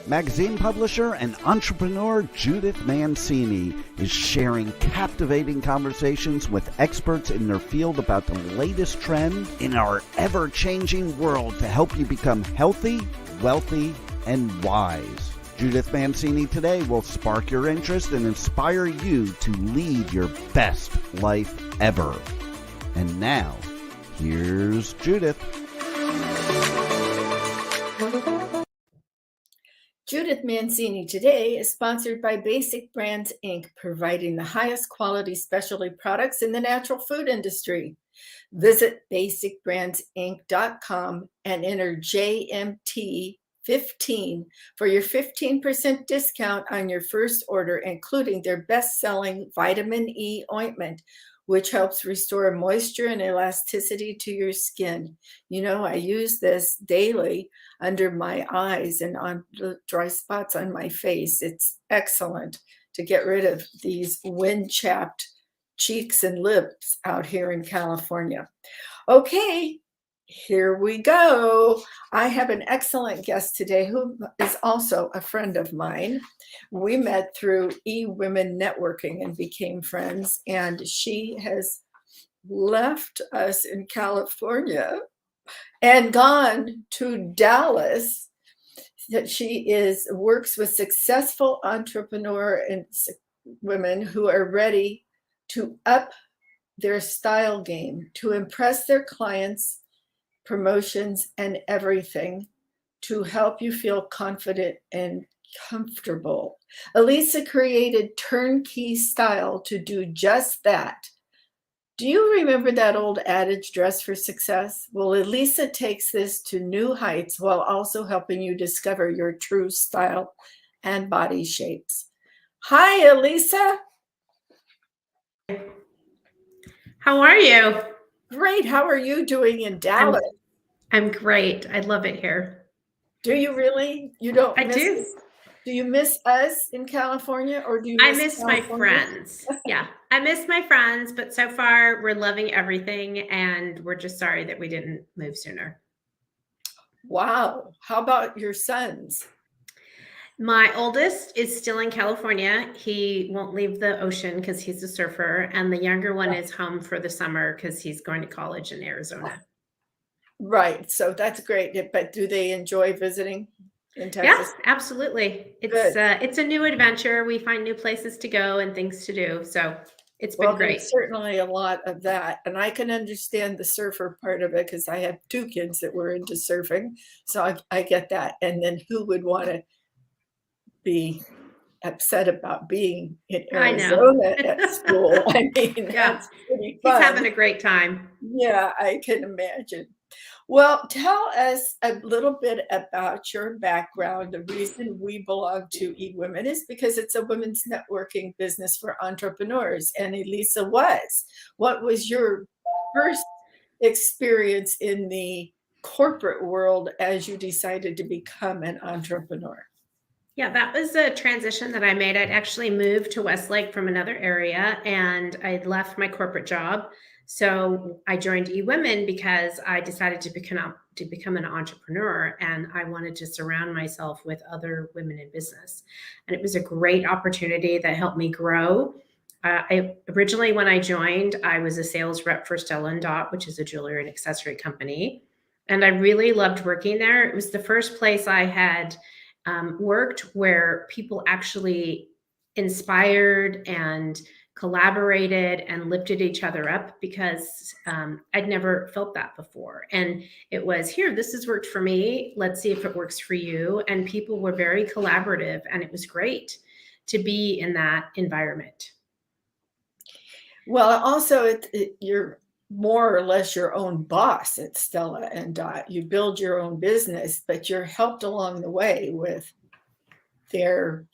Magazine publisher and entrepreneur Judith Mancini is sharing captivating conversations with experts in their field about the latest trend in our ever-changing world to help you become healthy, wealthy, and wise. Judith Mancini Today will spark your interest and inspire you to lead your best life ever. And now, here's Judith. Judith Mancini Today is sponsored by Basic Brands, Inc., providing the highest quality specialty products in the natural food industry. Visit basicbrandsinc.com and enter JMT15 for your 15% discount on your first order, including their best-selling vitamin E ointment, which helps restore moisture and elasticity to your skin. You know, I use this daily under my eyes and on the dry spots on my face. It's excellent to get rid of these wind-chapped cheeks and lips out here in California. Okay, here we go. I have an excellent guest today who is also a friend of mine. We met through eWomen Networking and became friends, and she has left us in California and gone to Dallas. That she works with successful entrepreneur and women who are ready to up their style game, to impress their clients, promotions, and everything, to help you feel confident and comfortable. Elisa created Turnkey style to do just that. Do you remember that old adage, dress for success? Well, Elisa takes this to new heights while also helping you discover your true style and body shapes. Hi, Elisa. How are you? Great. How are you doing in Dallas? I'm great. I love it here. Do you really? You don't I miss do. us? Do you miss us in California, or do you I miss miss my California? friends. Yeah, I miss my friends, but so far we're loving everything, and we're just sorry that we didn't move sooner. Wow. How about your sons? My oldest is still in California. He won't leave the ocean because he's a surfer, and the younger one is home for the summer because he's going to college in Arizona. Right. So that's great. But do they enjoy visiting in Texas? Yeah, absolutely. It's a new adventure. We find new places to go and things to do. So it's been great. There's certainly a lot of that. And I can understand the surfer part of it because I have two kids that were into surfing. So I get that. And then who would want to be upset about being in Arizona at school? I mean, that's pretty fun. He's having a great time. Yeah, I can imagine. Well, tell us a little bit about your background. The reason we belong to eWomen is because it's a women's networking business for entrepreneurs, and Elisa was. What was your first experience in the corporate world as you decided to become an entrepreneur? Yeah, that was a transition that I made. I'd actually moved to Westlake from another area, and I'd left my corporate job. So I joined eWomen because I decided to become an entrepreneur, and I wanted to surround myself with other women in business. And it was a great opportunity that helped me grow. Originally, when I joined, I was a sales rep for Stella & Dot, which is a jewelry and accessory company. And I really loved working there. It was the first place I had worked where people actually inspired and collaborated and lifted each other up, because I'd never felt that before. And it was, here, this has worked for me. Let's see if it works for you. And people were very collaborative, and it was great to be in that environment. Well, also you're more or less your own boss at Stella & Dot. You build your own business, but you're helped along the way with their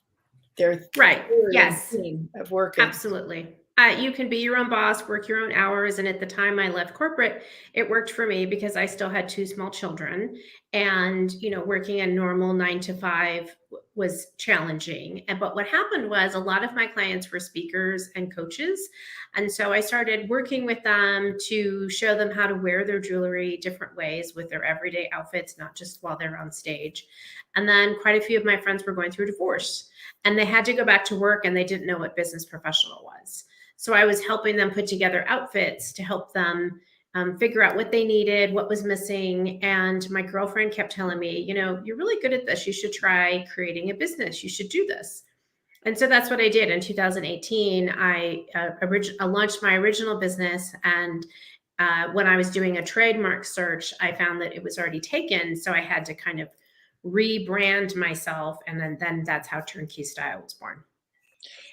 right. Yes. team of working. Absolutely. You can be your own boss, work your own hours. And at the time I left corporate, it worked for me because I still had two small children, and, working a normal 9 to 5 was challenging. But what happened was a lot of my clients were speakers and coaches. And so I started working with them to show them how to wear their jewelry different ways with their everyday outfits, not just while they're on stage. And then quite a few of my friends were going through divorce and they had to go back to work and they didn't know what business professional was. So I was helping them put together outfits to help them figure out what they needed, what was missing. And my girlfriend kept telling me, you're really good at this. You should try creating a business. You should do this. And so that's what I did in 2018. I launched my original business. And when I was doing a trademark search, I found that it was already taken. So I had to kind of rebrand myself. And then that's how Turnkey Style was born.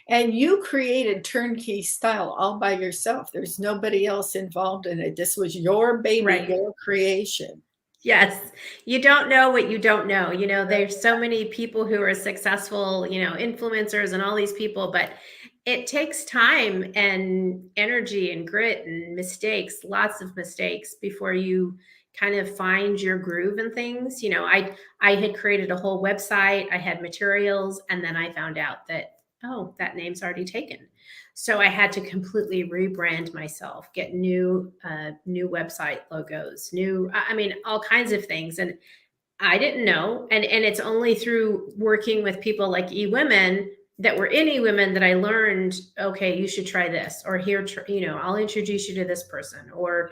And you created Turnkey Style all by yourself. There's nobody else involved in it. This was your baby, Right. Your creation. Yes. You don't know what you don't know. There's so many people who are successful, influencers and all these people, but it takes time and energy and grit and mistakes, lots of mistakes before you kind of find your groove and things. I had created a whole website, I had materials, and then I found out that, oh, that name's already taken. So I had to completely rebrand myself, get new website logos, all kinds of things. And I didn't know. And it's only through working with people like eWomen that were in eWomen that I learned, okay, you should try this, or here, I'll introduce you to this person, or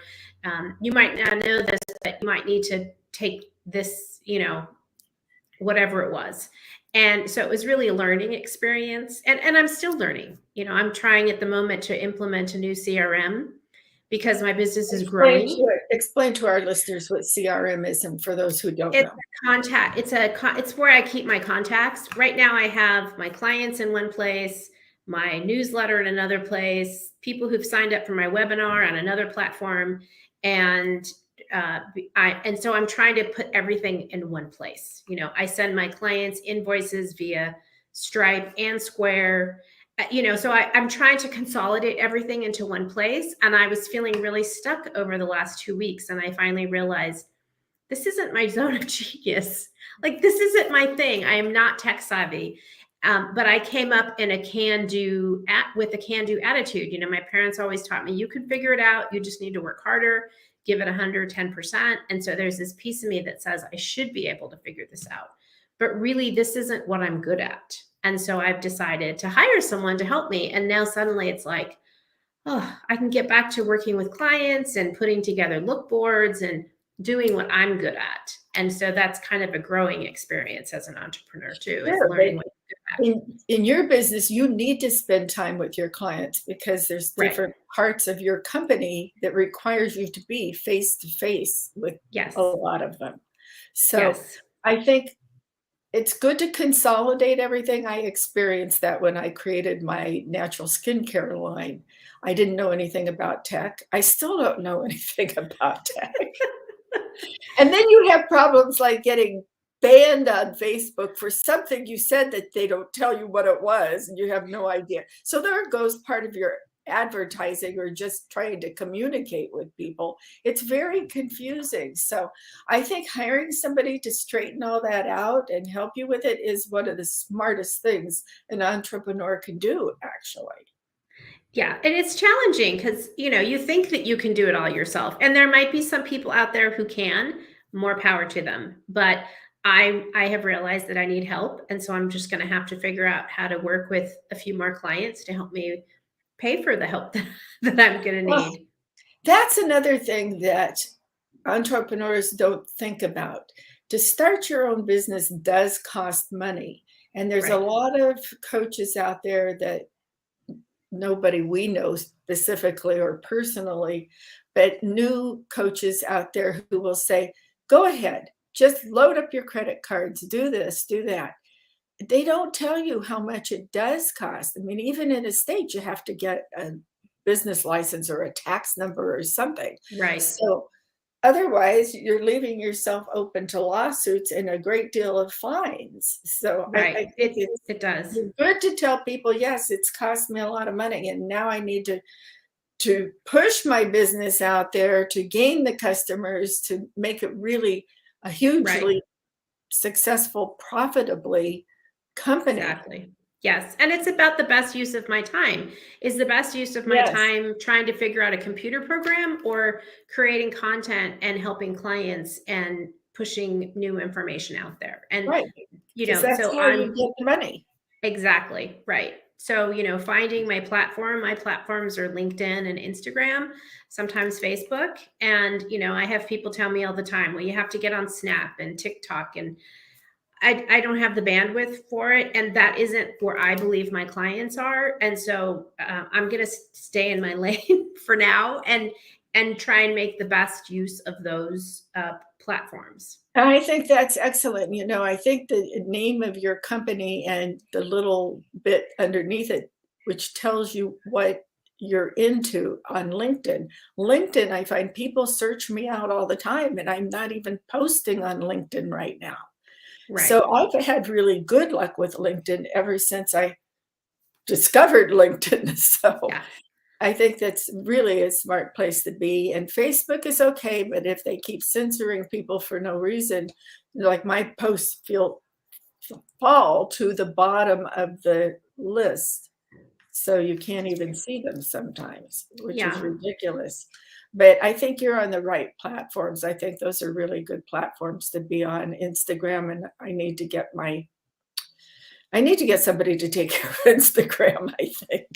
you might not know this, but you might need to take this, whatever it was. And so it was really a learning experience. And I'm still learning. I'm trying at the moment to implement a new CRM because my business is growing. Explain to our listeners what CRM is, and for those who don't know. It's where I keep my contacts. Right now I have my clients in one place, my newsletter in another place, people who've signed up for my webinar on another platform. And so I'm trying to put everything in one place. I send my clients invoices via Stripe and Square, so I'm trying to consolidate everything into one place. And I was feeling really stuck over the last 2 weeks. And I finally realized this isn't my zone of genius. Like, this isn't my thing. I am not tech savvy. But I came up in with a can-do attitude. My parents always taught me, you can figure it out. You just need to work harder. Give it 110%. And so there's this piece of me that says I should be able to figure this out. But really, this isn't what I'm good at. And so I've decided to hire someone to help me. And now suddenly it's like, oh, I can get back to working with clients and putting together look boards and doing what I'm good at. And so that's kind of a growing experience as an entrepreneur too, is learning what you're good at. In your business, you need to spend time with your clients because there's different parts of your company that requires you to be face-to-face with a lot of them. So I think it's good to consolidate everything. I experienced that when I created my natural skincare line. I didn't know anything about tech. I still don't know anything about tech. And then you have problems like getting banned on Facebook for something you said that they don't tell you what it was and you have no idea. So there goes part of your advertising or just trying to communicate with people. It's very confusing. So I think hiring somebody to straighten all that out and help you with it is one of the smartest things an entrepreneur can do, actually. Yeah. And it's challenging because, you think that you can do it all yourself. And there might be some people out there who can, more power to them. But I have realized that I need help. And so I'm just going to have to figure out how to work with a few more clients to help me pay for the help that I'm going to need. That's another thing that entrepreneurs don't think about. To start your own business does cost money. And there's a lot of coaches out there that nobody we know specifically or personally, but new coaches out there who will say, go ahead, just load up your credit cards, do this, do that. They don't tell you how much it does cost. I mean, even in a state, you have to get a business license or a tax number or something. Right. So otherwise, you're leaving yourself open to lawsuits and a great deal of fines. So I think it does. It's good to tell people, yes, it's cost me a lot of money, and now I need to push my business out there to gain the customers, to make it really a hugely successful, profitably company. Exactly. Yes. And it's about the best use of my time. Is the best use of my Yes. time trying to figure out a computer program or creating content and helping clients and pushing new information out there? And, Right. Because that's so how you get the money. exactly right. So, finding my platforms are LinkedIn and Instagram, sometimes Facebook. And, I have people tell me all the time, well, you have to get on Snap and TikTok, and I don't have the bandwidth for it, and that isn't where I believe my clients are. And so I'm going to stay in my lane for now and try and make the best use of those platforms. I think that's excellent. I think the name of your company and the little bit underneath it, which tells you what you're into on LinkedIn. LinkedIn, I find people search me out all the time, and I'm not even posting on LinkedIn right now. Right. So I've had really good luck with LinkedIn ever since I discovered LinkedIn. So Yeah. I think that's really a smart place to be. And Facebook is okay, but if they keep censoring people for no reason, like my posts fall to the bottom of the list. So you can't even see them sometimes, which is Yeah. ridiculous. But I think you're on the right platforms. I think those are really good platforms to be on. Instagram, and I need to get somebody to take care of Instagram, I think.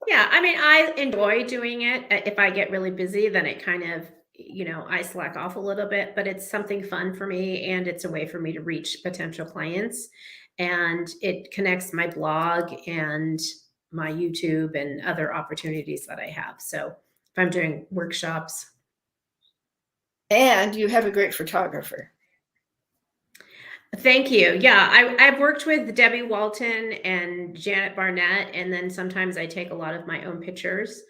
Yeah. I mean, I enjoy doing it. If I get really busy, then it kind of, I slack off a little bit, but it's something fun for me. And it's a way for me to reach potential clients. And it connects my blog and my YouTube and other opportunities that I have. So if I'm doing workshops. And you have a great photographer. Thank you. Yeah, I've worked with Debbie Walton and Janet Barnett, and then sometimes I take a lot of my own pictures,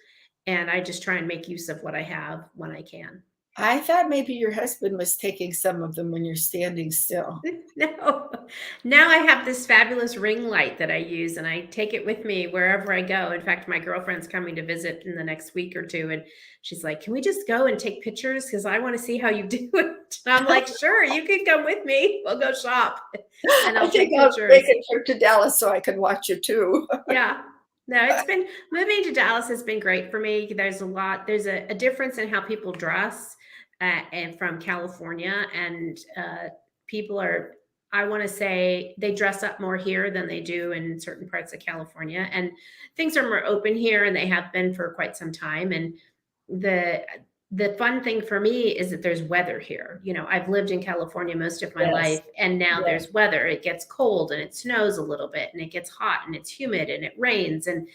and I just try and make use of what I have when I can. I thought maybe your husband was taking some of them when you're standing still. No, now I have this fabulous ring light that I use, and I take it with me wherever I go. In fact, my girlfriend's coming to visit in the next week or two, and she's like, "Can we just go and take pictures? Because I want to see how you do it." And I'm like, "Sure, you can come with me. We'll go shop, and I'll take I'll pictures." make a trip to Dallas so I can watch you too. Yeah. No, it's been moving to Dallas has been great for me. There's a difference in how people dress and from California, and people are, I want to say, they dress up more here than they do in certain parts of California, and things are more open here, and they have been for quite some time. And the the fun thing for me is that there's weather here. I've lived in California most of my Yes. life, and now Yeah. there's weather. It gets cold and it snows a little bit, and it gets hot and it's humid and it rains. And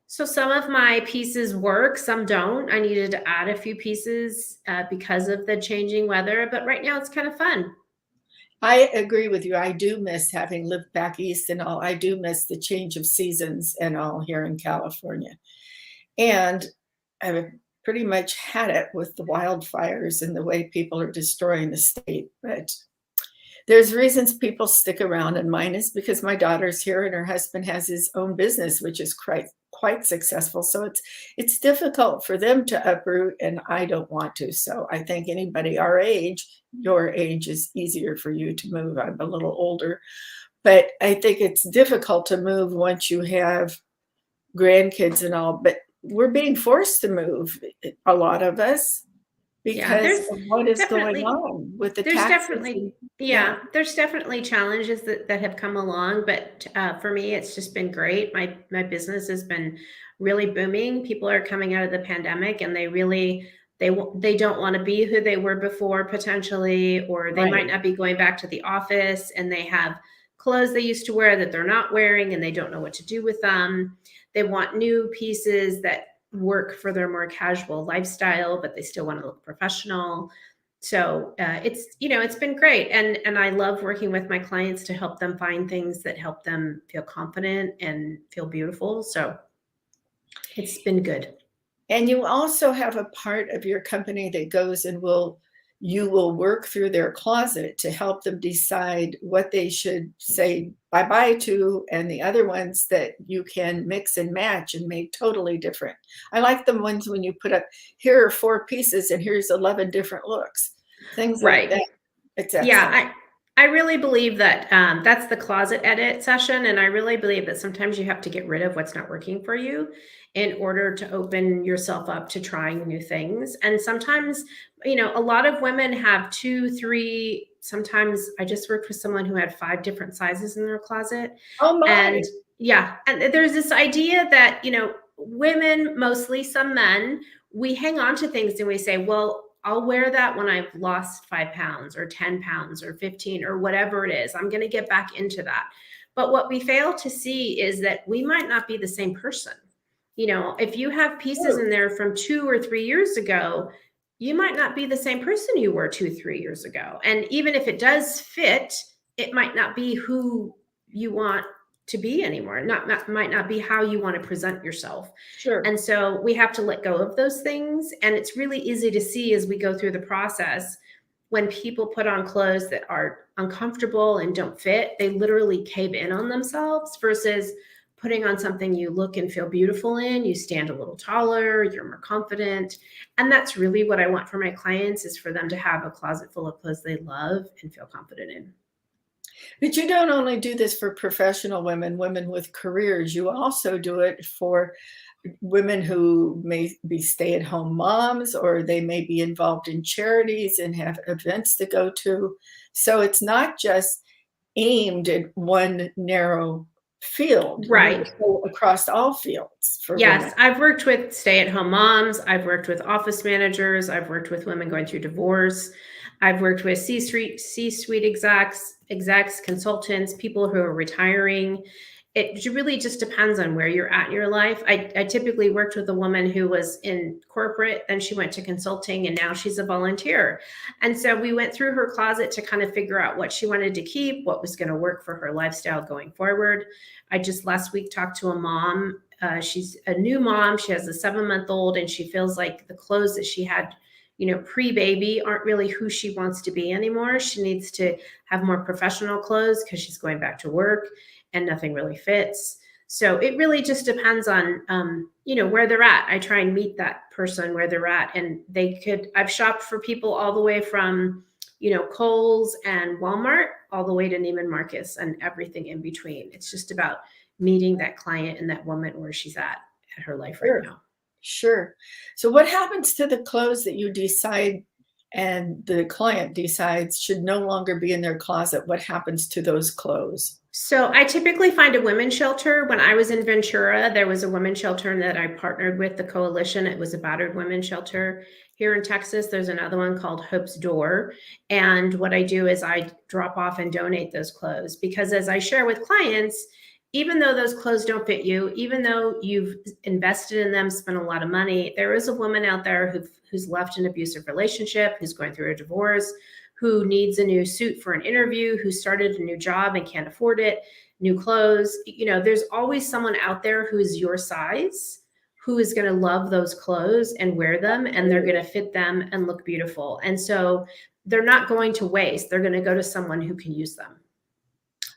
so some of my pieces work, some don't. I needed to add a few pieces because of the changing weather, but right now it's kind of fun. I agree with you. I do miss having lived back east and all. I do miss the change of seasons and all here in California. And I've pretty much had it with the wildfires and the way people are destroying the state. But there's reasons people stick around, and mine is because my daughter's here and her husband has his own business, which is quite successful. So it's difficult for them to uproot, and I don't want to. So I think anybody our age, your age, is easier for you to move. I'm a little older, but I think it's difficult to move once you have grandkids and all. But we're being forced to move, a lot of us, Yeah, because of what is going definitely on with the there's taxes. definitely there's definitely challenges that have come along, but for me it's just been great. My business has been really booming. People are coming out of the pandemic, and they don't want to be who they were before, potentially, or they might Right. not be going back to the office, and they have clothes they used to wear that they're not wearing, and they don't know what to do with them. They want new pieces that work for their more casual lifestyle, but they still want to look professional. So it's been great, and I love working with my clients to help them find things that help them feel confident and feel beautiful. So it's been good. And you also have a part of your company that goes and you will work through their closet to help them decide what they should say bye-bye to, and the other ones that you can mix and match and make totally different. I like the ones when you put up, here are 4 pieces and here's 11 different looks, things like Right. that. It's Yeah, excellent. I really believe that that's the closet edit session. And I really believe that sometimes you have to get rid of what's not working for you in order to open yourself up to trying new things. And sometimes, a lot of women have 2, 3, sometimes I just worked with someone who had 5 different sizes in their closet. Oh my. And yeah, and there's this idea that, women, mostly some men, we hang on to things and we say, well, I'll wear that when I've lost 5 pounds or 10 pounds or 15 or whatever it is. I'm going to get back into that. But what we fail to see is that we might not be the same person. If you have pieces in there from 2 or 3 years ago, you might not be the same person you were 2, 3 years ago. And even if it does fit, it might not be who you want to be anymore. Might not be how you want to present yourself. Sure. And so we have to let go of those things. And it's really easy to see as we go through the process, when people put on clothes that are uncomfortable and don't fit, they literally cave in on themselves versus putting on something you look and feel beautiful in. You stand a little taller, you're more confident. And that's really what I want for my clients, is for them to have a closet full of clothes they love and feel confident in. But you don't only do this for professional women, women with careers. You also do it for women who may be stay-at-home moms, or they may be involved in charities and have events to go to. So it's not just aimed at one narrow field. Right. You go across all fields for Yes, women. I've worked with stay-at-home moms. I've worked with office managers. I've worked with women going through divorce. I've worked with C-suite execs, consultants, people who are retiring. It really just depends on where you're at in your life. I typically worked with a woman who was in corporate, then she went to consulting, and now she's a volunteer. And so we went through her closet to kind of figure out what she wanted to keep, what was going to work for her lifestyle going forward. I just last week talked to a mom. She's a new mom. She has a 7-month-old, and she feels like the clothes that she had, pre-baby aren't really who she wants to be anymore. She needs to have more professional clothes because she's going back to work and nothing really fits. So it really just depends on, where they're at. I try and meet that person where they're at, and I've shopped for people all the way from, Kohl's and Walmart all the way to Neiman Marcus and everything in between. It's just about meeting that client and that woman where she's at her life right now. Sure. So what happens to the clothes that you decide and the client decides should no longer be in their closet? What happens to those clothes? So I typically find a women's shelter. When I was in Ventura, there was a women's shelter that I partnered with the coalition. It was a battered women's shelter. Here in Texas, there's another one called Hope's Door. And what I do is I drop off and donate those clothes, because as I share with clients, even though those clothes don't fit you, even though you've invested in them, spent a lot of money, there is a woman out there who's left an abusive relationship, who's going through a divorce, who needs a new suit for an interview, who started a new job and can't afford it, new clothes. There's always someone out there who is your size, who is going to love those clothes and wear them, and they're going to fit them and look beautiful. And so they're not going to waste. They're going to go to someone who can use them.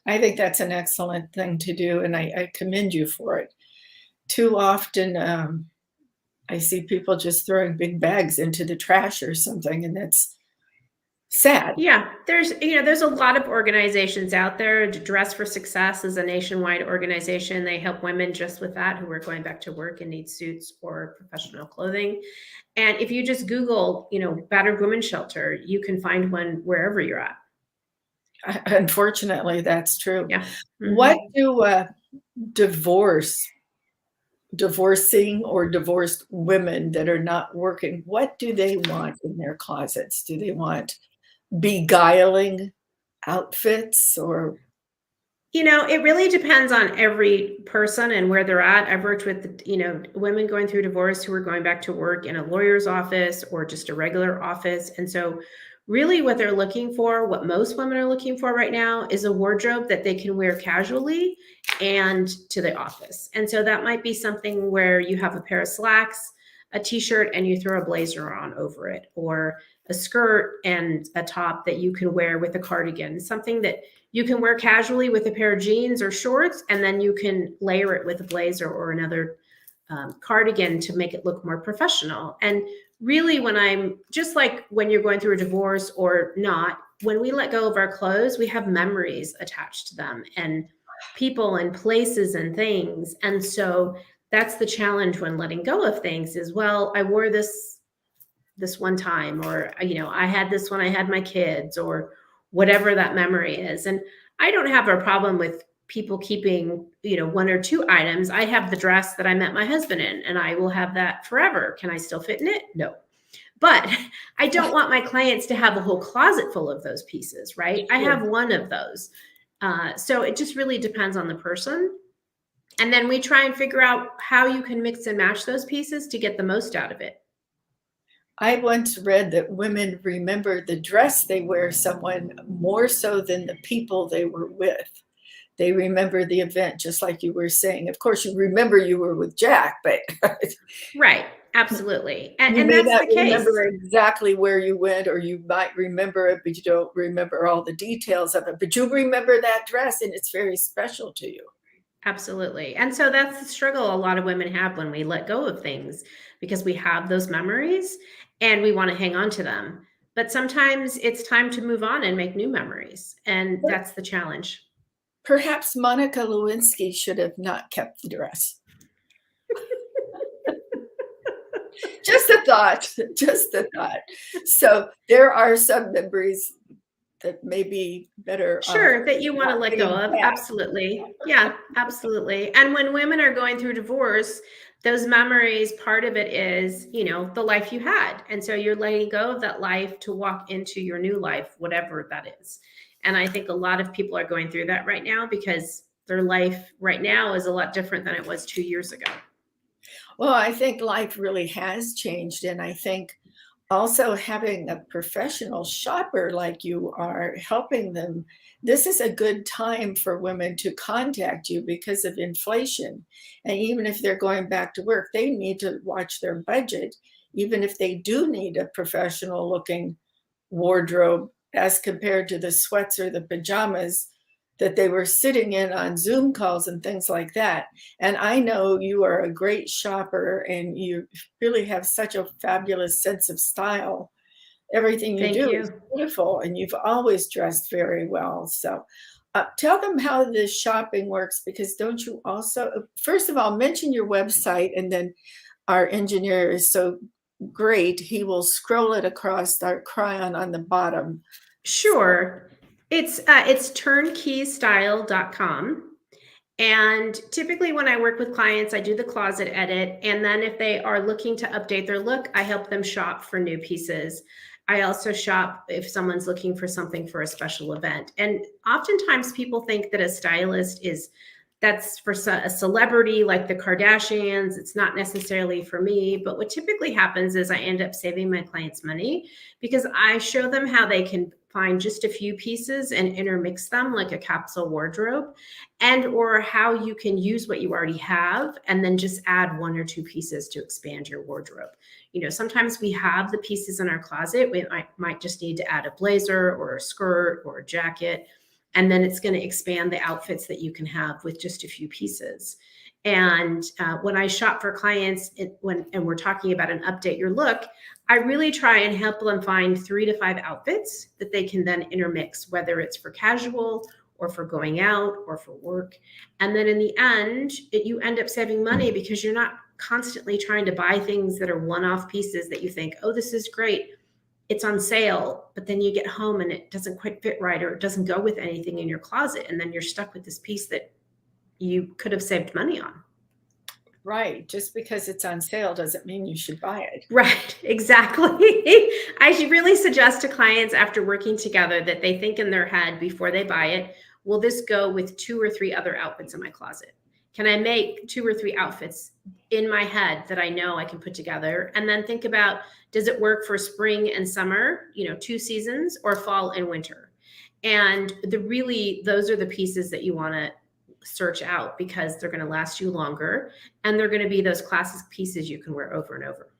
I think that's an excellent thing to do, and I commend you for it. Too often, I see people just throwing big bags into the trash or something, and that's sad. Yeah, there's a lot of organizations out there. Dress for Success is a nationwide organization. They help women just with that, who are going back to work and need suits or professional clothing. And if you just Google, battered women's shelter, you can find one wherever you're at. Unfortunately, that's true. Yeah. Mm-hmm. What do divorcing or divorced women that are not working, what do they want in their closets? Do they want beguiling outfits, or? It really depends on every person and where they're at. I've worked with, women going through divorce who are going back to work in a lawyer's office or just a regular office. And so really what they're looking for, what most women are looking for right now, is a wardrobe that they can wear casually and to the office. And so that might be something where you have a pair of slacks, a t-shirt, and you throw a blazer on over it, or a skirt and a top that you can wear with a cardigan, something that you can wear casually with a pair of jeans or shorts, and then you can layer it with a blazer or another cardigan to make it look more professional. And really, when I'm just like when you're going through a divorce or not, when we let go of our clothes, we have memories attached to them and people and places and things. And so that's the challenge when letting go of things is, well, I wore this one time, or, I had this when I had my kids, or whatever that memory is. And I don't have a problem with people keeping, one or two items. I have the dress that I met my husband in, and I will have that forever. Can I still fit in it? No. But I don't want my clients to have a whole closet full of those pieces, right? I have one of those. So it just really depends on the person. And then we try and figure out how you can mix and match those pieces to get the most out of it. I once read that women remember the dress they wear someone more so than the people they were with. They remember the event, just like you were saying. Of course, you remember you were with Jack, but right, absolutely, and you may that's not the case. remember exactly where you went, or you might remember it, but you don't remember all the details of it. But you remember that dress, and it's very special to you. Absolutely. And so that's the struggle a lot of women have when we let go of things, because we have those memories and we want to hang on to them. But sometimes it's time to move on and make new memories. And that's the challenge. Perhaps Monica Lewinsky should have not kept the dress. Just a thought, just a thought. So there are some memories that may be better. Sure, that you want to let go of. Absolutely. Yeah, absolutely. And when women are going through divorce, those memories, part of it is, the life you had. And so you're letting go of that life to walk into your new life, whatever that is. And I think a lot of people are going through that right now because their life right now is a lot different than it was 2 years ago. Well, I think life really has changed. And I think also having a professional shopper like you are helping them, this is a good time for women to contact you because of inflation. And even if they're going back to work, they need to watch their budget, even if they do need a professional looking wardrobe as compared to the sweats or the pajamas that they were sitting in on Zoom calls and things like that. And I know you are a great shopper and you really have such a fabulous sense of style. Everything you do is beautiful, and you've always dressed very well. So tell them how this shopping works, because don't you also, first of all, mention your website, and then our engineer is so great. He will scroll it across our crayon on the bottom. Sure. It's turnkeystyle.com. And typically when I work with clients, I do the closet edit. And then if they are looking to update their look, I help them shop for new pieces. I also shop if someone's looking for something for a special event. And oftentimes people think that a stylist that's for a celebrity like the Kardashians. It's not necessarily for me, but what typically happens is I end up saving my clients money because I show them how they can find just a few pieces and intermix them like a capsule wardrobe, and or how you can use what you already have and then just add one or two pieces to expand your wardrobe. Sometimes we have the pieces in our closet. We might just need to add a blazer or a skirt or a jacket. And then it's going to expand the outfits that you can have with just a few pieces. And when I shop for clients, and we're talking about an update your look, I really try and help them find 3 to 5 outfits that they can then intermix, whether it's for casual or for going out or for work. And then in the end, you end up saving money because you're not constantly trying to buy things that are one-off pieces that you think, oh, this is great, it's on sale, but then you get home and it doesn't quite fit right, or it doesn't go with anything in your closet. And then you're stuck with this piece that you could have saved money on. Right. Just because it's on sale doesn't mean you should buy it. Right. Exactly. I should really suggest to clients after working together that they think in their head before they buy it, will this go with 2 or 3 other outfits in my closet? Can I make 2 or 3 outfits in my head that I know I can put together? And then think about, does it work for spring and summer, 2 seasons, or fall and winter? And those are the pieces that you want to search out because they're going to last you longer and they're going to be those classic pieces you can wear over and over.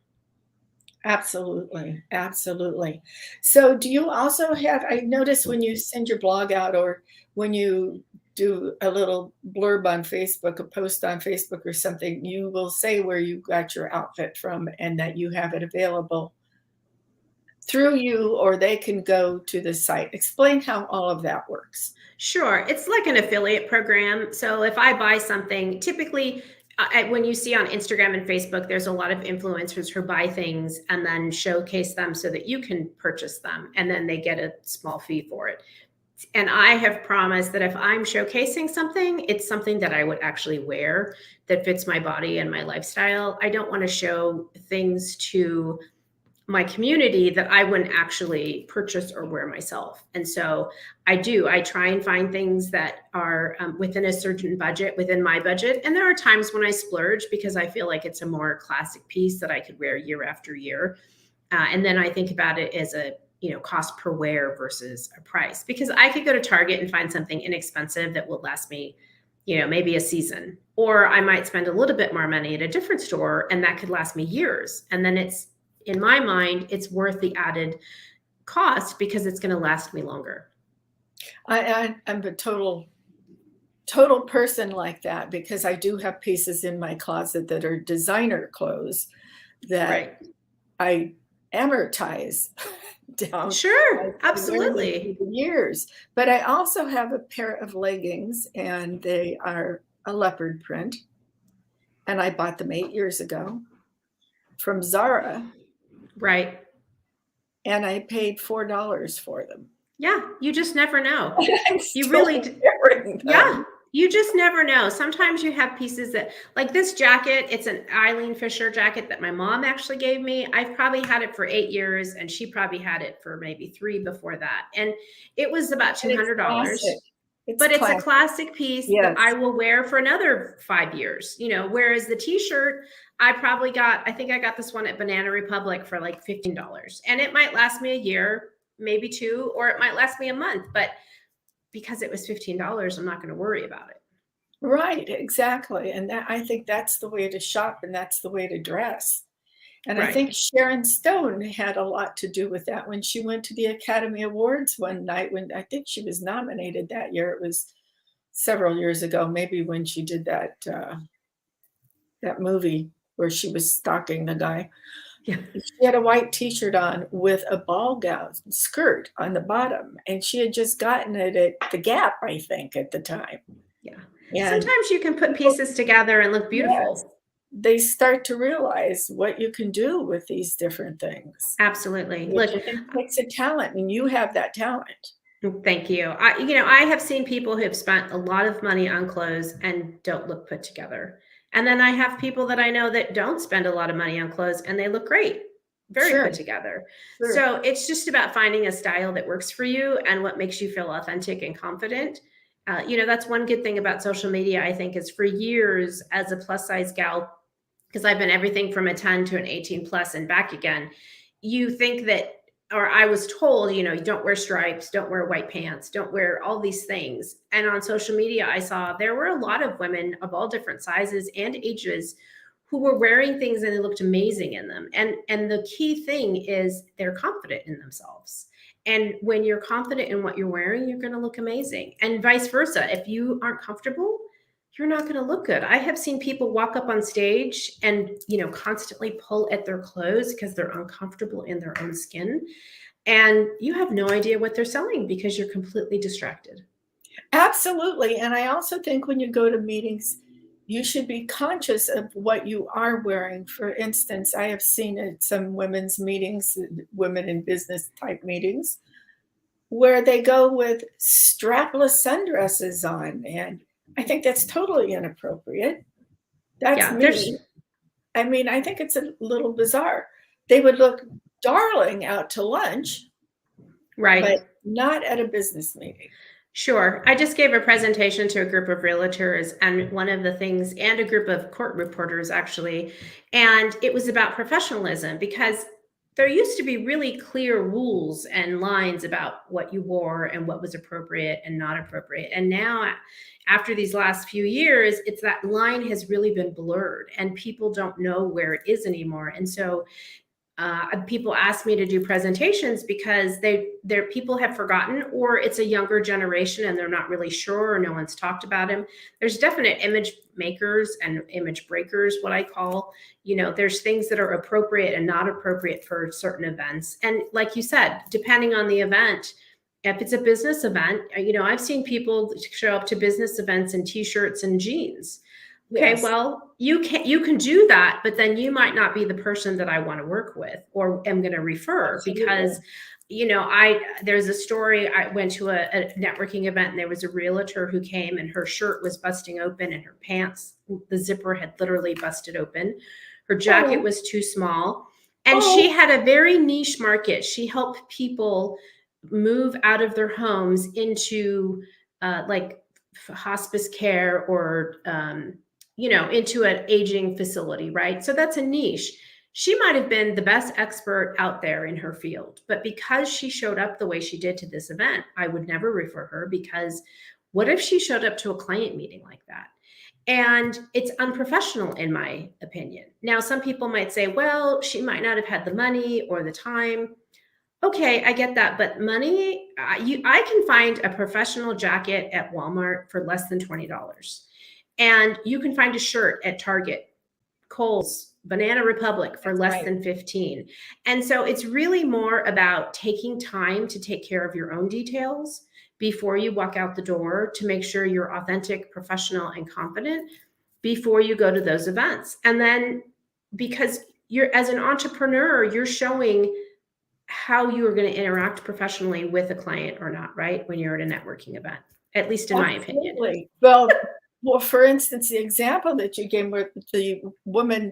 Absolutely. Absolutely. So do you also have, I notice when you send your blog out or when you do a little blurb on Facebook, a post on Facebook or something, you will say where you got your outfit from and that you have it available through you, or they can go to the site. Explain how all of that works. Sure. It's like an affiliate program. So if I buy something, typically when you see on Instagram and Facebook, there's a lot of influencers who buy things and then showcase them so that you can purchase them, and then they get a small fee for it. And I have promised that if I'm showcasing something, it's something that I would actually wear that fits my body and my lifestyle. I don't want to show things to my community that I wouldn't actually purchase or wear myself. And so I try and find things that are within a certain budget, within my budget. And there are times when I splurge because I feel like it's a more classic piece that I could wear year after year. And then I think about it as a, cost per wear versus a price, because I could go to Target and find something inexpensive that will last me, maybe a season, or I might spend a little bit more money at a different store and that could last me years. And then in my mind, it's worth the added cost because it's going to last me longer. I'm a total person like that, because I do have pieces in my closet that are designer clothes that I amortize down. Sure, absolutely. Years. But I also have a pair of leggings, and they are a leopard print. And I bought them 8 years ago from Zara. Right. And I paid $4 for them. Yeah, you just never know. You really, yeah, you just never know. Sometimes you have pieces that, like this jacket, it's an Eileen Fisher jacket that my mom actually gave me. I've probably had it for 8 years, and she probably had it for maybe 3 before that. And it was about $200. But it's a classic piece that I will wear for another 5 years, whereas the t-shirt, I think I got this one at Banana Republic for like $15, and it might last me a year, maybe 2, or it might last me a month, but because it was $15, I'm not going to worry about it. Right, exactly. And I think that's the way to shop, and that's the way to dress. And I think Sharon Stone had a lot to do with that when she went to the Academy Awards one night, when I think she was nominated that year. It was several years ago, maybe when she did that movie where she was stalking the guy. Yeah. She had a white t-shirt on with a ball gown skirt on the bottom, and she had just gotten it at the Gap, I think, at the time. Yeah. And sometimes you can put pieces together and look beautiful. Yes. They start to realize what you can do with these different things. Absolutely. Look, it takes a talent, and you have that talent. Thank you. I have seen people who have spent a lot of money on clothes and don't look put together. And then I have people that I know that don't spend a lot of money on clothes and they look great, very put together. Sure. So it's just about finding a style that works for you and what makes you feel authentic and confident. That's one good thing about social media, I think, is for years as a plus size gal, because I've been everything from a 10 to an 18 plus and back again, you think that, or I was told, don't wear stripes, don't wear white pants, don't wear all these things. And on social media, I saw there were a lot of women of all different sizes and ages who were wearing things and they looked amazing in them. And the key thing is they're confident in themselves. And when you're confident in what you're wearing, you're going to look amazing. And vice versa. If you aren't comfortable, you're not going to look good. I have seen people walk up on stage and, constantly pull at their clothes because they're uncomfortable in their own skin. And you have no idea what they're selling because you're completely distracted. Absolutely. And I also think when you go to meetings, you should be conscious of what you are wearing. For instance, I have seen at some women's meetings, women in business type meetings, where they go with strapless sundresses on, and I think that's totally inappropriate. That's me. I mean, I think it's a little bizarre. They would look darling out to lunch, right? But not at a business meeting. Sure. I just gave a presentation to a group of realtors and one of the things, and a group of court reporters actually, and it was about professionalism, because there used to be really clear rules and lines about what you wore and what was appropriate and not appropriate. And now, after these last few years, it's that line has really been blurred and people don't know where it is anymore. And so People ask me to do presentations because people have forgotten, or it's a younger generation and they're not really sure, or no one's talked about him. There's definite image makers and image breakers, what I call, there's things that are appropriate and not appropriate for certain events. And like you said, depending on the event, if it's a business event, I've seen people show up to business events in t-shirts and jeans. Okay, Yes. well, you can do that, but then you might not be the person that I want to work with or am going to refer. Absolutely. Because, there's a story. I went to a networking event and there was a realtor who came and her shirt was busting open and her pants, the zipper had literally busted open. Her jacket was too small. And she had a very niche market. She helped people move out of their homes into like hospice care or, into an aging facility, right? So that's a niche. She might have been the best expert out there in her field, but because she showed up the way she did to this event, I would never refer her, because what if she showed up to a client meeting like that? And it's unprofessional, in my opinion. Now, some people might say, well, she might not have had the money or the time. Okay, I get that. But money, I can find a professional jacket at Walmart for less than $20. And you can find a shirt at Target, Kohl's, Banana Republic for less than 15. And so it's really more about taking time to take care of your own details before you walk out the door, to make sure you're authentic, professional, and confident before you go to those events. And then, because you're, as an entrepreneur, you're showing how you are going to interact professionally with a client or not, right? When you're at a networking event, at least in my opinion. Well, for instance, the example that you gave where the woman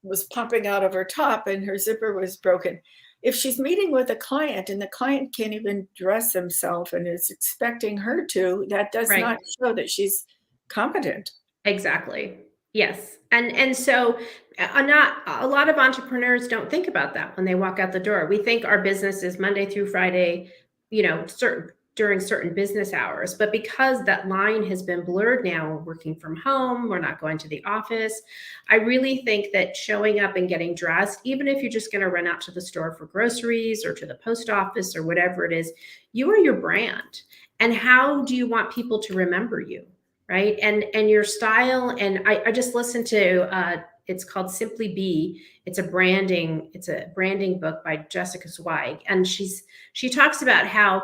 was popping out of her top and her zipper was broken. If she's meeting with a client and the client can't even dress himself and is expecting her to, that does not show that she's competent. Exactly. Yes. And so not a lot of entrepreneurs don't think about that when they walk out the door. We think our business is Monday through Friday, during certain business hours, but because that line has been blurred now, we're working from home, we're not going to the office. I really think that showing up and getting dressed, even if you're just going to run out to the store for groceries or to the post office or whatever it is, you are your brand. And how do you want people to remember you? Right. And your style. And I just listened to, it's called Simply Be. It's a branding book by Jessica Zweig. And she talks about how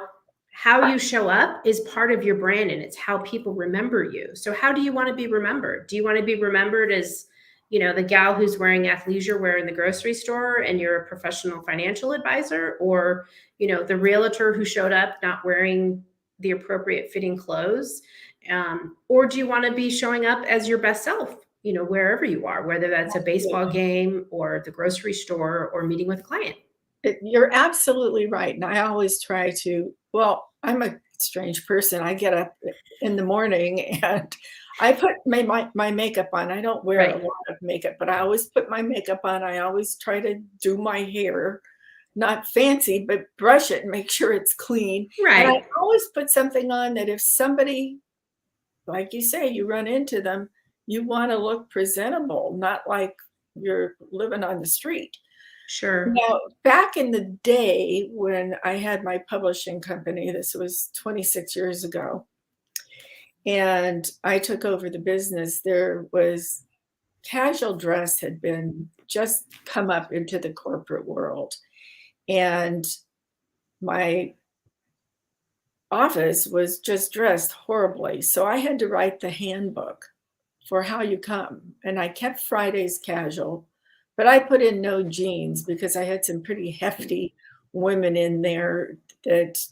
you show up is part of your brand, and it's how people remember you. So how do you want to be remembered? Do you want to be remembered as, the gal who's wearing athleisure wear in the grocery store and you're a professional financial advisor, or, the realtor who showed up not wearing the appropriate fitting clothes? Or do you want to be showing up as your best self, wherever you are, whether that's a baseball game or the grocery store or meeting with a client? You're absolutely right. And I always try to, I'm a strange person. I get up in the morning and I put my makeup on. I don't wear a lot of makeup, but I always put my makeup on. I always try to do my hair, not fancy, but brush it and make sure it's clean. Right. And I always put something on that if somebody, like you say, you run into them, you want to look presentable, not like you're living on the street. Sure. Now, back in the day when I had my publishing company, this was 26 years ago, and I took over the business, there was casual dress had been just come up into the corporate world. And my office was just dressed horribly. So I had to write the handbook for how you come. And I kept Fridays casual, but I put in no jeans because I had some pretty hefty women in there that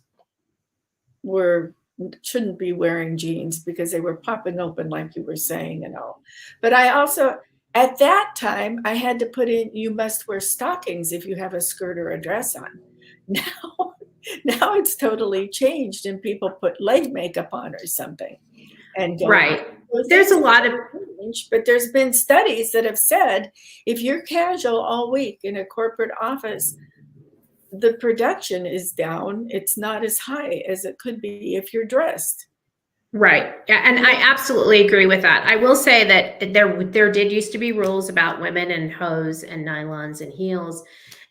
shouldn't be wearing jeans because they were popping open, like you were saying, and all. But I also, at that time, I had to put in, you must wear stockings if you have a skirt or a dress on. Now it's totally changed and people put leg makeup on or something. And right. There's a lot of, but there's been studies that have said if you're casual all week in a corporate office, the production is down. It's not as high as it could be if you're dressed. Right. Yeah, and I absolutely agree with that. I will say that there did used to be rules about women and hose and nylons and heels.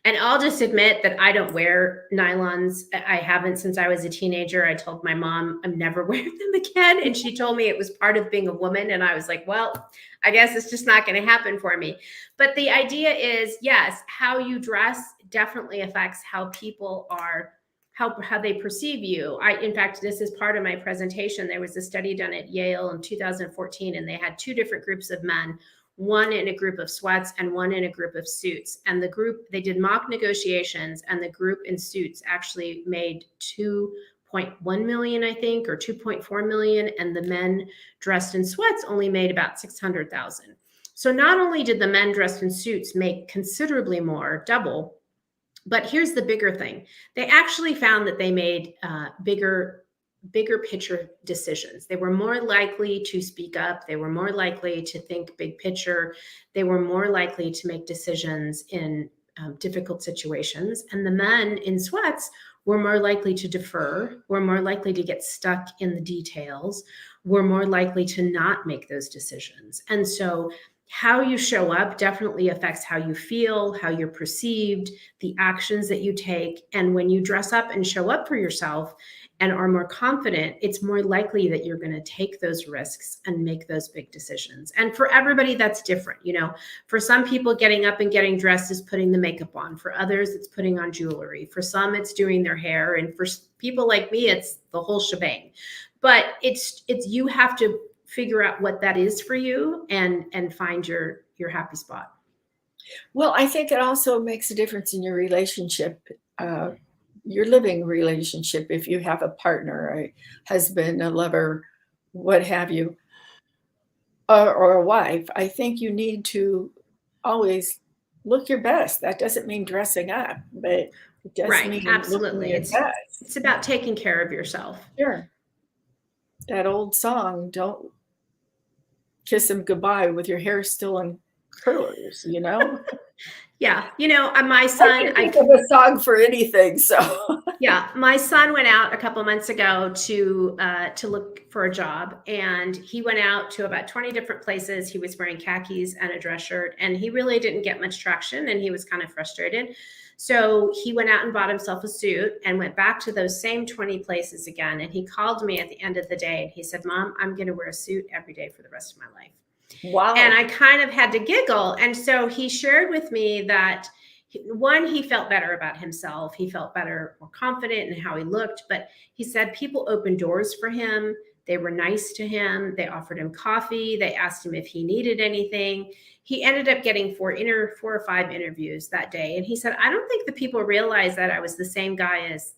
And I'll just admit that I don't wear nylons. I haven't since I was a teenager. I told my mom I'm never wearing them again. And she told me it was part of being a woman. And I was like, well, I guess it's just not going to happen for me. But the idea is, yes, how you dress definitely affects how people are, how they perceive you. In fact, this is part of my presentation. There was a study done at Yale in 2014, and they had two different groups of men, one in a group of sweats and one in a group of suits. And the group, they did mock negotiations, and the group in suits actually made 2.1 million, I think, or 2.4 million. And the men dressed in sweats only made about 600,000. So not only did the men dressed in suits make considerably more, double, but here's the bigger thing. They actually found that they made bigger picture decisions. They were more likely to speak up. They were more likely to think big picture. They were more likely to make decisions in difficult situations. And the men in sweats were more likely to defer, were more likely to get stuck in the details, were more likely to not make those decisions. And so how you show up definitely affects how you feel, how you're perceived, the actions that you take. And when you dress up and show up for yourself and are more confident, it's more likely that you're going to take those risks and make those big decisions. And for everybody, that's different. You know, for some people, getting up and getting dressed is putting the makeup on. For others, it's putting on jewelry. For some, it's doing their hair. And for people like me, it's the whole shebang. But it's you have to figure out what that is for you and find your happy spot. Well, I think it also makes a difference in your relationship, your living relationship. If you have a partner, a husband, a lover, what have you, or a wife, I think you need to always look your best. That doesn't mean dressing up, but it does Right, mean absolutely. looking your best. It's about taking care of yourself. Sure. That old song, don't kiss him goodbye with your hair still in curlers, you know? Yeah. You know, my son, I can think of a song for anything. So yeah, my son went out a couple months ago to look for a job, and he went out to about 20 different places. He was wearing khakis and a dress shirt, and he really didn't get much traction, and he was kind of frustrated. So he went out and bought himself a suit and went back to those same 20 places again. And he called me at the end of the day and he said, Mom, I'm going to wear a suit every day for the rest of my life. wow. And I kind of had to giggle. And so he shared with me that one, he felt better about himself. He felt better, more confident in how he looked. But he said people opened doors for him. They were nice to him. They offered him coffee. They asked him if he needed anything. He ended up getting 4 or 5 interviews that day. And he said, I don't think the people realized that I was the same guy as,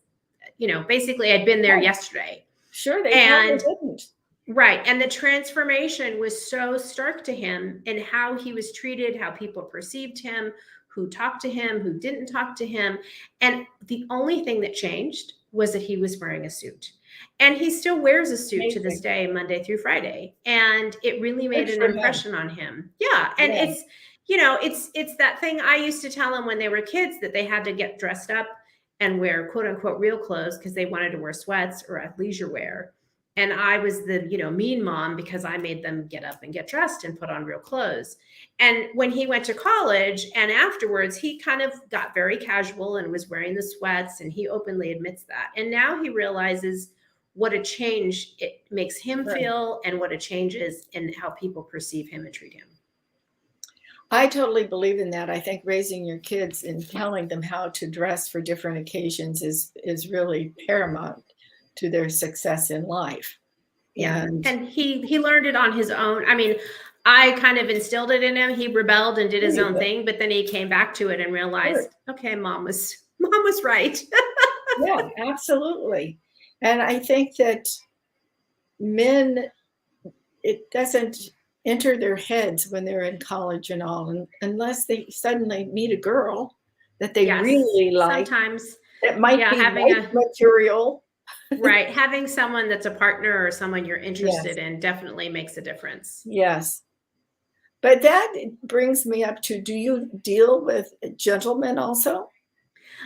you know, basically I'd been there yesterday. Sure, they and didn't. Right. And the transformation was so stark to him in how he was treated, how people perceived him, who talked to him, who didn't talk to him. And the only thing that changed was that he was wearing a suit. And he still wears a suit to this day, Monday through Friday. And it really made an impression on him. Yeah. And it's, you know, it's that thing I used to tell them when they were kids, that they had to get dressed up and wear quote unquote real clothes because they wanted to wear sweats or athleisure wear. And I was the, you know, mean mom because I made them get up and get dressed and put on real clothes. And when he went to college and afterwards, he kind of got very casual and was wearing the sweats, and he openly admits that. And now he realizes what a change it makes him feel and what a change is in how people perceive him and treat him. I totally believe in that. I think raising your kids and telling them how to dress for different occasions is really paramount to their success in life. Yeah. And he learned it on his own. I mean, I kind of instilled it in him. He rebelled and did his own thing, but then he came back to it and realized, okay, mom was right. Yeah, absolutely. And I think that men, it doesn't enter their heads when they're in college and all, and unless they suddenly meet a girl that they really like. Sometimes it might be having material. Right. Having someone that's a partner or someone you're interested in definitely makes a difference. Yes. But that brings me up to, do you deal with gentlemen also?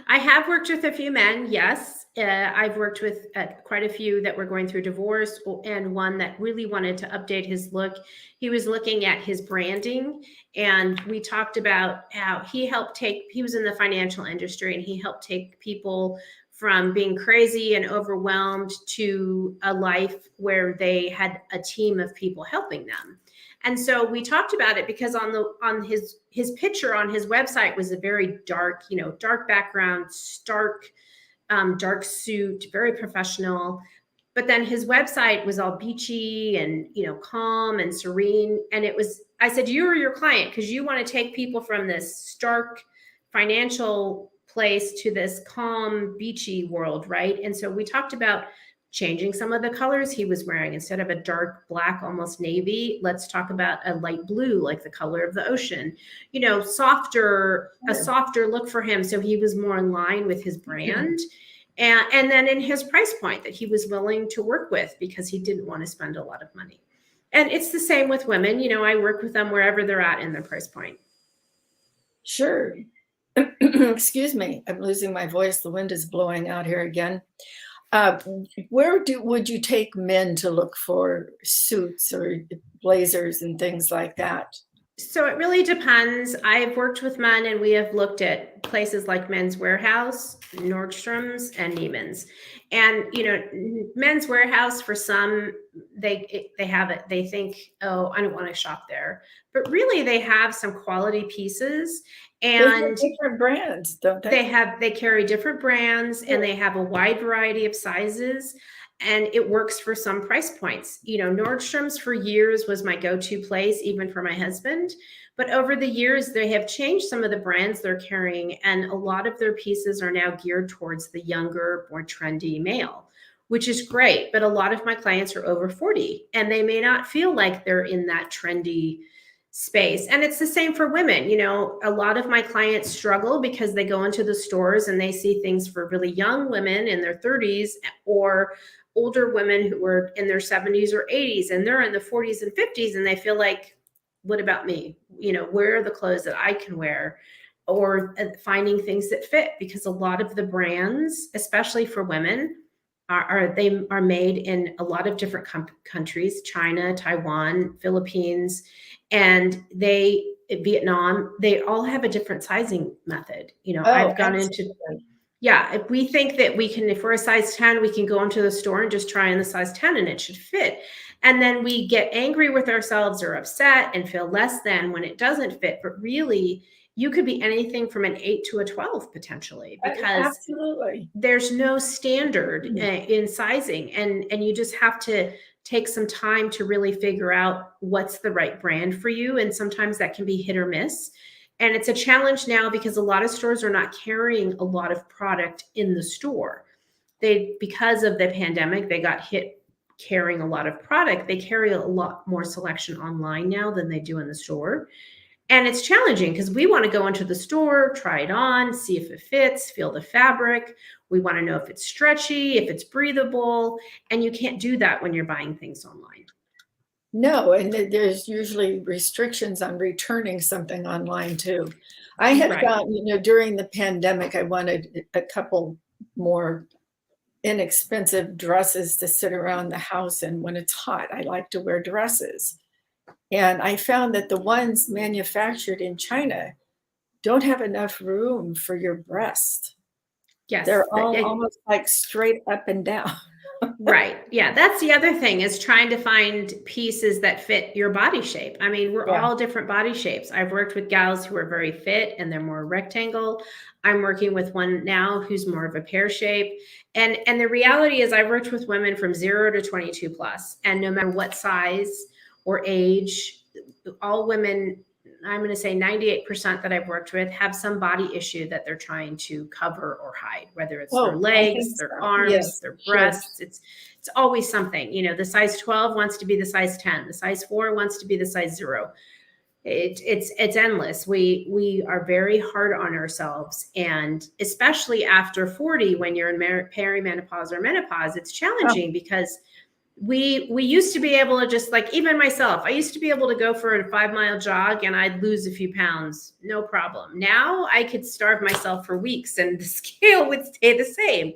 I have worked with a few men, yes. I've worked with quite a few that were going through divorce, and one that really wanted to update his look. He was looking at his branding, and we talked about how he was in the financial industry, and he helped take people from being crazy and overwhelmed to a life where they had a team of people helping them. And so we talked about it because on his picture on his website was a very dark, dark background, stark, dark suit, very professional. But then his website was all beachy and, calm and serene. And I said, you are your client because you want to take people from this stark financial place to this calm, beachy world, right? And so we talked about changing some of the colors he was wearing. Instead of a dark black, almost navy, let's talk about a light blue, like the color of the ocean, a softer look for him. So he was more in line with his brand. And then in his price point that he was willing to work with because he didn't want to spend a lot of money. And it's the same with women. I work with them wherever they're at in their price point. Sure. Excuse me. I'm losing my voice. The wind is blowing out here again. Where would you take men to look for suits or blazers and things like that? So it really depends. I've worked with men, and we have looked at places like Men's Warehouse, Nordstrom's, and Neiman's. And Men's Warehouse, for some, they have it. They think, oh, I don't want to shop there, but really they have some quality pieces. And different brands, don't they? They carry different brands, and they have a wide variety of sizes, and it works for some price points. Nordstrom's for years was my go-to place, even for my husband. But over the years, they have changed some of the brands they're carrying, and a lot of their pieces are now geared towards the younger, more trendy male, which is great. But a lot of my clients are over 40, and they may not feel like they're in that trendy space. And it's the same for women. A lot of my clients struggle because they go into the stores and they see things for really young women in their 30s or older women who are in their 70s or 80s, and they're in the 40s and 50s, and they feel like, what about me? Where are the clothes that I can wear? Or finding things that fit, because a lot of the brands, especially for women, they are made in a lot of different countries: China, Taiwan, Philippines, and Vietnam. They all have a different sizing method. I've gone into, if we think that if we're a size 10, we can go into the store and just try on the size 10 and it should fit. And then we get angry with ourselves or upset and feel less than when it doesn't fit. But really, you could be anything from an 8 to a 12 potentially, because absolutely, there's no standard in sizing, and you just have to take some time to really figure out what's the right brand for you. And sometimes that can be hit or miss. And it's a challenge now because a lot of stores are not carrying a lot of product in the store. Because of the pandemic, they got hit carrying a lot of product. They carry a lot more selection online now than they do in the store. And it's challenging because we want to go into the store, try it on, see if it fits, feel the fabric. We want to know if it's stretchy, if it's breathable, and you can't do that when you're buying things online. No, and there's usually restrictions on returning something online too. I had found, during the pandemic, I wanted a couple more inexpensive dresses to sit around the house in when it's hot. I like to wear dresses. And I found that the ones manufactured in China don't have enough room for your breast. Yes. They're all almost like straight up and down. Right. Yeah. That's the other thing, is trying to find pieces that fit your body shape. I mean, we're all different body shapes. I've worked with gals who are very fit and they're more rectangle. I'm working with one now who's more of a pear shape. And the reality is I've worked with women from 0 to 22 plus, and no matter what size or age, all women, I'm going to say 98% that I've worked with have some body issue that they're trying to cover or hide, whether it's their legs, their arms, their breasts. It's always something. The size 12 wants to be the size 10. The size 4 wants to be the size 0. It's endless. We are very hard on ourselves, and especially after 40, when you're in perimenopause or menopause, it's challenging because we used to be able to just, like, even myself, I used to be able to go for a 5-mile jog and I'd lose a few pounds, no problem. Now I could starve myself for weeks and the scale would stay the same.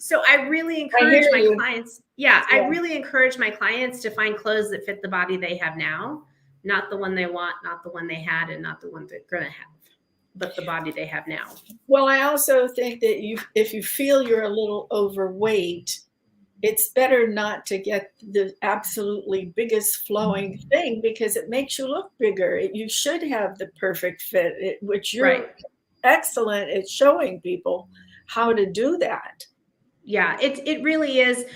So I really I encourage hear my you. clients. Yeah, I Yeah. really encourage my clients to find clothes that fit the body they have now, not the one they want, not the one they had, and not the one they're going to have, but the body they have now. Well, I also think that if you feel you're a little overweight, it's better not to get the absolutely biggest flowing thing because it makes you look bigger. You should have the perfect fit, which you're Right. excellent at showing people how to do that. Yeah, it really is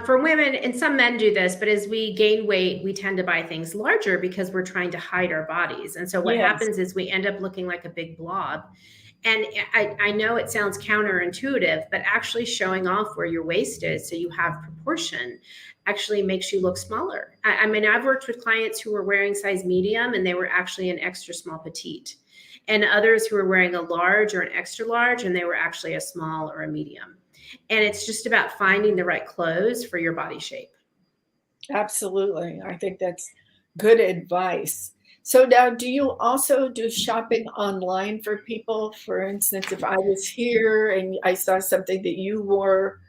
for women, and some men do this, but as we gain weight, we tend to buy things larger because we're trying to hide our bodies. And so what Yes, happens is we end up looking like a big blob. And I know it sounds counterintuitive, but actually showing off where your waist is so you have proportion actually makes you look smaller. I mean, I've worked with clients who were wearing size medium and they were actually an extra small petite, and others who were wearing a large or an extra large and they were actually a small or a medium. And it's just about finding the right clothes for your body shape. absolutely. I think that's good advice. So now, do you also do shopping online for people? For instance, if I was here and I saw something that you wore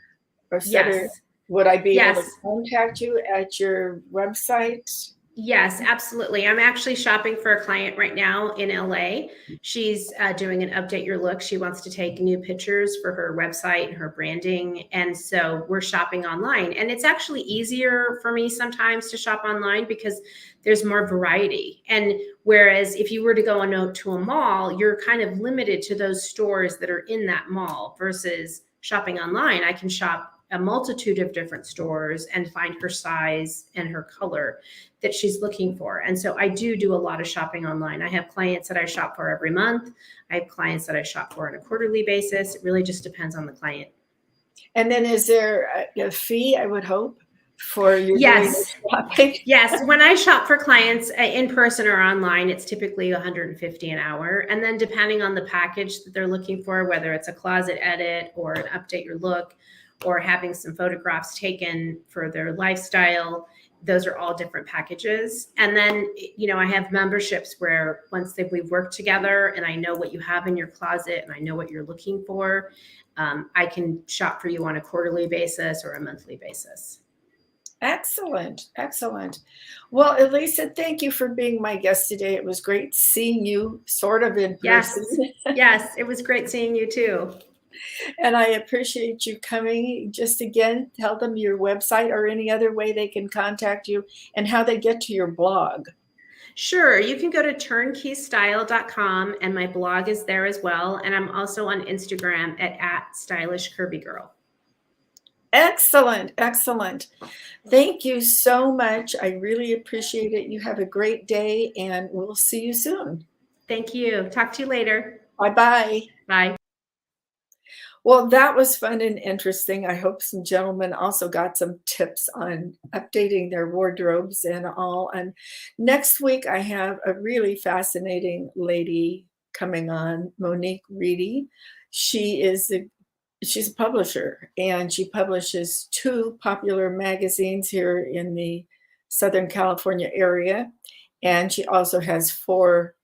or said, Yes. would I be able to Yes. contact you at your website? Yes, absolutely. I'm actually shopping for a client right now in LA. She's doing an update your look. She wants to take new pictures for her website and her branding. And so we're shopping online. And it's actually easier for me sometimes to shop online because there's more variety. And whereas if you were to go to a mall, you're kind of limited to those stores that are in that mall versus shopping online. I can shop a multitude of different stores and find her size and her color that she's looking for. And so I do a lot of shopping online. I have clients that I shop for every month. I have clients that I shop for on a quarterly basis. It really just depends on the client. And then is there a fee, I would hope, for you doing the Yes. shopping? Yes. When I shop for clients in person or online, it's typically $150 an hour. And then depending on the package that they're looking for, whether it's a closet edit or an update your look or having some photographs taken for their lifestyle, those are all different packages. And then, I have memberships where we've worked together and I know what you have in your closet and I know what you're looking for. I can shop for you on a quarterly basis or a monthly basis. Excellent. Excellent. Well, Elisa, thank you for being my guest today. It was great seeing you sort of in Yes. person. Yes. It was great seeing you too. And I appreciate you coming. Just again, tell them your website or any other way they can contact you and how they get to your blog. Sure. You can go to turnkeystyle.com and my blog is there as well. And I'm also on Instagram at @stylishcurvygirl. Excellent. Excellent. Thank you so much. I really appreciate it. You have a great day and we'll see you soon. Thank you. Talk to you later. Bye-bye. Bye. Well, that was fun and interesting. I hope some gentlemen also got some tips on updating their wardrobes and all. And next week, I have a really fascinating lady coming on, Monique Reedy. She's a publisher, and she publishes 2 popular magazines here in the Southern California area. And she also has 4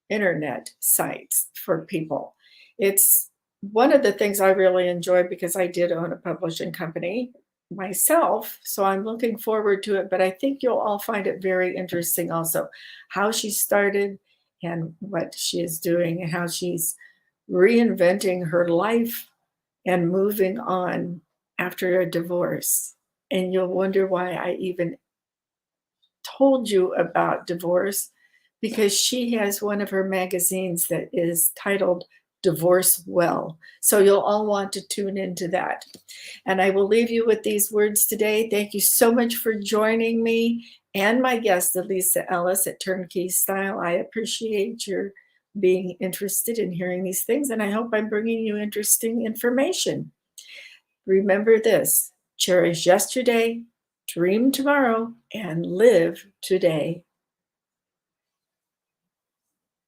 internet sites for people. It's one of the things I really enjoy because I did own a publishing company myself. So I'm looking forward to it. But I think you'll all find it very interesting also how she started and what she is doing and how she's reinventing her life and moving on after a divorce. And you'll wonder why I even told you about divorce, because she has one of her magazines that is titled Divorce Well. So you'll all want to tune into that. And I will leave you with these words today. Thank you so much for joining me and my guest, Elisa Ellis at Turnkey Style. I appreciate your being interested in hearing these things, and I hope I'm bringing you interesting information. Remember this: cherish yesterday, dream tomorrow, and live today.